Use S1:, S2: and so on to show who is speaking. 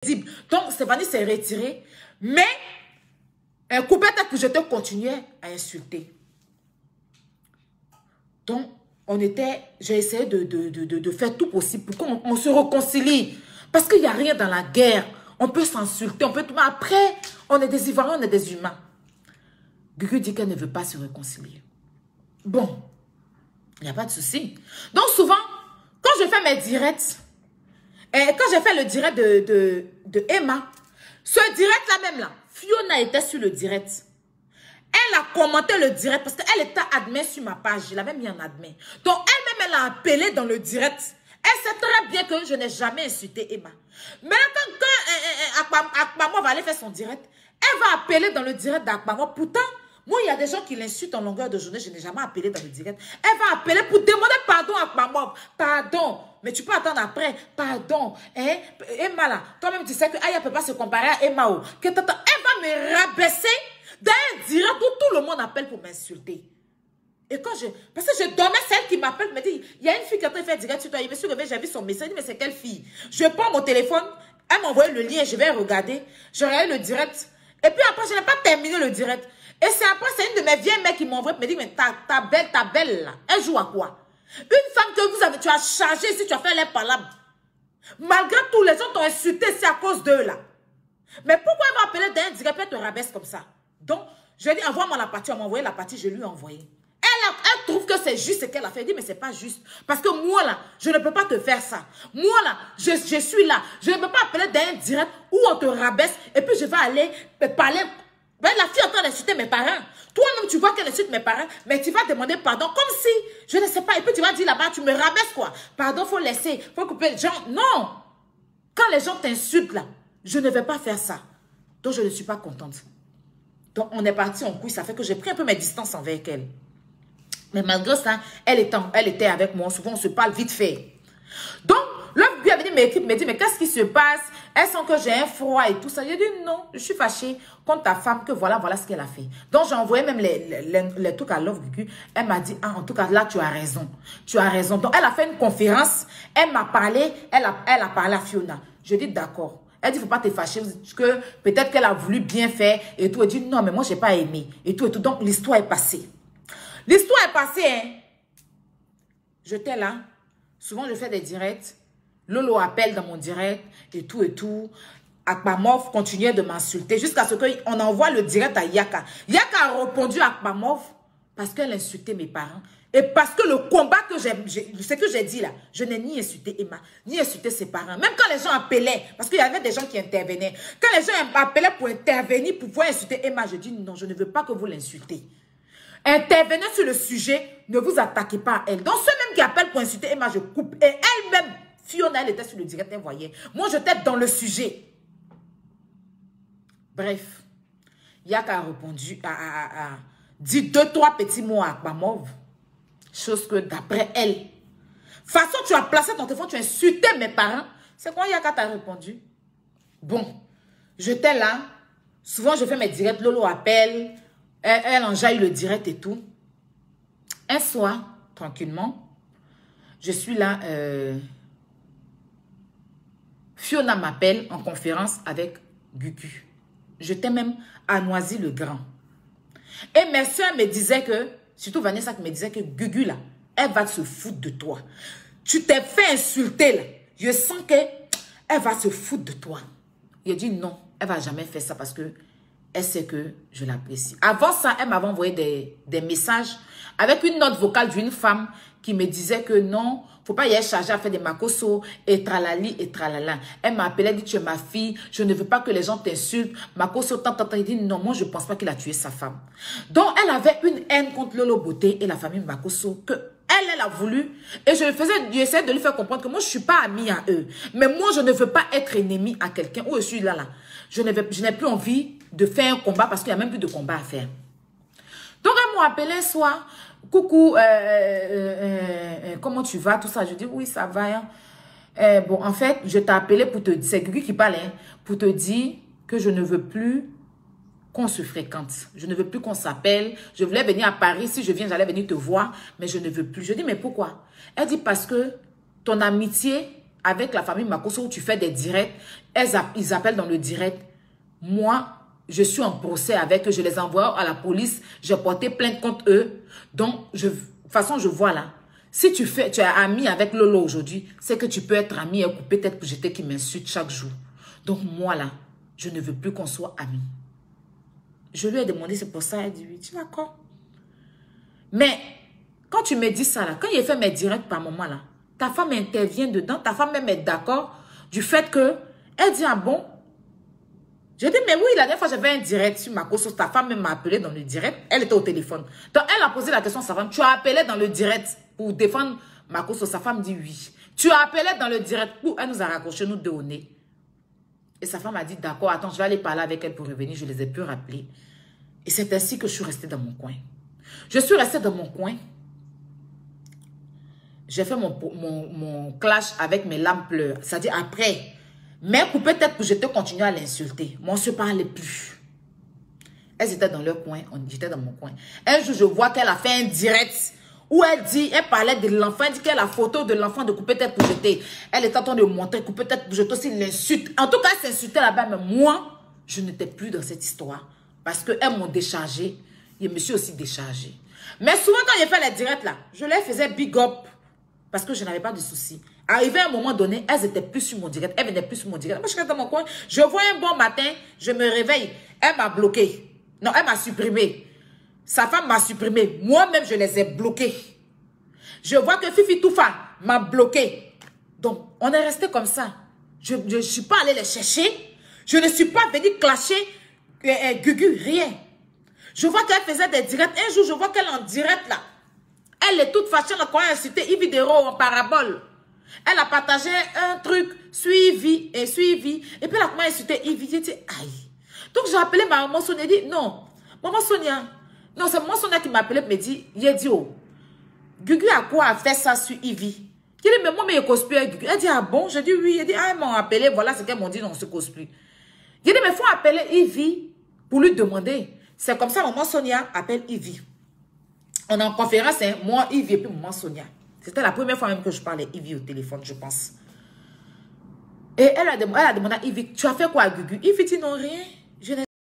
S1: Donc, Stéphanie s'est retirée. Mais, un coup bête que je te continuais à insulter. Donc, j'ai essayé de faire tout possible pour qu'on se réconcilie. Parce qu'il n'y a rien dans la guerre. On peut s'insulter, on peut tout. Mais après, on est des Ivoiriens, on est des humains. Gugu dit qu'elle ne veut pas se réconcilier. Bon, il n'y a pas de souci. Donc, souvent, quand je fais mes directs, et quand j'ai fait le direct de Emma, ce direct-là même, là, Fiona était sur le direct. Elle a commenté le direct parce qu'elle était admin sur ma page. Je l'avais mis en admin. Donc, elle-même, elle a appelé dans le direct. Elle sait très bien que je n'ai jamais insulté Emma. Mais quand Akpamov va aller faire son direct, elle va appeler dans le direct d'Akpamov. Pourtant, moi, il y a des gens qui l'insultent en longueur de journée. Je n'ai jamais appelé dans le direct. Elle va appeler pour demander pardon à Akpamov. Pardon. Mais tu peux attendre après. Pardon. Hein? Emma, là, toi-même, tu sais que Aya ne peut pas se comparer à Emma. Elle va me rabaisser dans un direct où tout le monde appelle pour m'insulter. Et quand parce que je dormais, celle qui m'appelle, me dit, il y a une fille qui a fait direct sur toi. Je me suis réveillée, j'ai vu son message. Je dis, mais c'est quelle fille? Je prends mon téléphone, elle m'a envoyé le lien, je vais regarder. Je regarde le direct. Et puis après, je n'ai pas terminé le direct. Et c'est après, c'est une de mes vieilles mères qui m'envoie, me dit, mais ta belle là, elle joue à quoi? Une femme que tu as chargée ici, tu as fait les palabres. Malgré tout, les gens t'ont insulté, c'est à cause d'eux là. Mais pourquoi elle va appeler d'un direct et te rabaisse comme ça? Donc, je lui ai dit, envoie-moi la partie. Elle m'a envoyé la partie, je lui ai envoyé. Elle trouve que c'est juste ce qu'elle a fait. Elle dit, mais c'est pas juste. Parce que moi, là, je ne peux pas te faire ça. Moi, là, je suis là. Je ne peux pas appeler d'un direct où on te rabaisse et puis je vais aller parler. Ben, la fille est en train d'insulter mes parents. Toi-même, tu vois qu'elle insulte mes parents, mais tu vas demander pardon comme si, je ne sais pas. Et puis tu vas dire là-bas, tu me rabaisses quoi. Pardon, faut laisser, faut couper. Genre, non. Quand les gens t'insultent là, je ne vais pas faire ça. Donc, je ne suis pas contente. Donc, on est parti en couille. Ça fait que j'ai pris un peu mes distances avec elle. Mais malgré ça, elle était avec moi. Souvent, on se parle vite fait. Donc, l'autre lui avait dit, mes équipes me dit, mais qu'est-ce qui se passe? Elles sentent que j'ai un froid et tout ça. J'ai dit, non, je suis fâchée contre ta femme, que voilà ce qu'elle a fait. Donc, j'ai envoyé même les trucs à Love Gugu. Elle m'a dit, ah, en tout cas, là, tu as raison. Tu as raison. Donc, elle a fait une conférence. Elle m'a parlé. Elle a parlé à Fiona. Je dis, d'accord. Elle dit, il ne faut pas te fâcher, que peut-être qu'elle a voulu bien faire et tout. Elle dit, non, mais moi, je n'ai pas aimé. Et tout, et tout. Donc, l'histoire est passée. L'histoire est passée, hein. J'étais là. Souvent, je fais des directs. Lolo appelle dans mon direct et tout, et tout. Akpamov continuait de m'insulter jusqu'à ce qu'on envoie le direct à Yaka. Yaka a répondu à Akpamov parce qu'elle insultait mes parents. Et parce que le combat que ce que j'ai dit là, je n'ai ni insulté Emma, ni insulté ses parents. Même quand les gens appelaient, parce qu'il y avait des gens qui intervenaient. Quand les gens appelaient pour intervenir, pour pouvoir insulter Emma, je dis non, je ne veux pas que vous l'insultez. Intervenez sur le sujet, ne vous attaquez pas à elle. Donc ceux même qui appellent pour insulter Emma, je coupe. Et elle-même, Fiona, elle était sur le direct, elle voyait. Moi, j'étais dans le sujet. Bref, Yaka a répondu, a dit 2-3 petits mots à Akpamov. Chose que d'après elle, façon tu as placé ton téléphone, tu as insulté mes parents. C'est quoi Yaka t'a répondu? Bon, j'étais là. Souvent, je fais mes directs. Lolo appelle. Elle enjaille le direct et tout. Un soir, tranquillement, je suis là. Fiona m'appelle en conférence avec Gugu. J'étais même à Noisy-le-Grand. Et mes soeurs me disaient que, surtout Vanessa qui me disait que Gugu là, elle va se foutre de toi. Tu t'es fait insulter là. Je sens qu'elle va se foutre de toi. Il a dit non, elle ne va jamais faire ça parce que elle sait que je l'apprécie. Avant ça, elle m'avait envoyé des messages avec une note vocale d'une femme qui me disait que non, faut pas y être chargé à faire des makoso et tralali et tralala. Elle m'a appelé, elle dit tu es ma fille, je ne veux pas que les gens t'insultent. Makoso, tant. Il dit non, moi je pense pas qu'il a tué sa femme. Donc elle avait une haine contre Lolo Beauté et la famille Makoso que elle a voulu. Et j'essayais de lui faire comprendre que moi je suis pas amie à eux. Mais moi je ne veux pas être ennemie à quelqu'un. Où je suis là. Je n'ai plus envie de faire un combat parce qu'il n'y a même plus de combat à faire. Donc, elles m'ont appelé un soir. Coucou, comment tu vas? Tout ça. Je dis, oui, ça va. Hein. Bon, en fait, je t'ai appelé pour te dire, c'est Gugu qui parle, hein, pour te dire que je ne veux plus qu'on se fréquente. Je ne veux plus qu'on s'appelle. Je voulais venir à Paris. Si je viens, j'allais venir te voir, mais je ne veux plus. Je dis, mais pourquoi? Elle dit, parce que ton amitié avec la famille Makosso où tu fais des directs, ils appellent dans le direct. Moi, je suis en procès avec eux, je les envoie à la police, j'ai porté plainte contre eux. Donc, de toute façon, je vois là. Si tu es ami avec Lolo aujourd'hui, c'est que tu peux être ami et couper tête pour jeter qui m'insulte chaque jour. Donc, moi là, je ne veux plus qu'on soit amis. Je lui ai demandé, c'est pour ça, elle dit oui, tu es d'accord. Mais, quand tu me dis ça là, quand il fait mes directs par moment là, ta femme intervient dedans, ta femme même est d'accord du fait que, elle dit, ah bon? J'ai dit, mais oui, la dernière fois, j'avais un direct sur Makosso. Ta femme m'a appelé dans le direct. Elle était au téléphone. Donc, elle a posé la question à sa femme. Tu as appelé dans le direct pour défendre Makosso. Sa femme dit oui. Tu as appelé dans le direct pour... Elle nous a raccroché, nous deux au nez. Et sa femme a dit, d'accord, attends, je vais aller parler avec elle pour revenir. Je les ai pu rappeler. Et c'est ainsi que je suis restée dans mon coin. Je suis restée dans mon coin. J'ai fait mon clash avec mes larmes pleurs. C'est-à-dire après... Mais peut-être que j'étais continué à l'insulter. Moi, on ne se parlait plus. Elles étaient dans leur coin, j'étais dans mon coin. Un jour, je vois qu'elle a fait un direct où elle parlait de l'enfant, elle dit qu'elle a la photo de l'enfant de couper tête pour jeter. Elle était en train de montrer couper tête pour jeter aussi l'insulte. En tout cas, elle s'insultait là-bas, mais moi, je n'étais plus dans cette histoire. Parce qu'elles m'ont déchargé, et je me suis aussi déchargée. Mais souvent, quand j'ai fait les directs là, je les faisais big up. Parce que je n'avais pas de soucis. Arrivé à un moment donné, elles étaient plus sur mon direct. Elles venaient plus sur mon direct. Moi, je suis dans mon coin. Je vois un bon matin, je me réveille. Elle m'a bloqué. Non, elle m'a supprimé. Sa femme m'a supprimé. Moi-même, je les ai bloqués. Je vois que Fifi Toufa m'a bloqué. Donc, on est resté comme ça. Je ne suis pas allée les chercher. Je ne suis pas venue clasher Gugu, rien. Je vois qu'elle faisait des directs. Un jour, je vois qu'elle est en direct là. Elle est toute fâchée, elle a quand même incité Yves Vidéo en parabole. Elle a partagé un truc, suivi. Et puis elle a comment insulté Yves. J'ai dit, aïe. Donc j'ai appelé ma maman Sonia, dit, non, maman Sonia. Non, c'est maman Sonia qui m'a appelé, me dit, il dit, oh, Gugu a quoi à faire ça sur Yves? J'ai dit, mais moi, mais il cosplay avec Gugu. Elle dit, ah bon? J'ai dit, oui. Elle dit, ah, ils m'ont appelé, voilà ce qu'elles m'ont dit, non, ce cosplay. J'ai dit, mais il faut appeler Yves pour lui demander. C'est comme ça, maman Sonia appelle Yves. On est en conférence, hein, moi, Yves et puis maman Sonia. C'était la première fois même que je parlais Yves au téléphone, je pense. Et elle a demandé à Yves, tu as fait quoi à Gugu? Yves dit non, rien. Je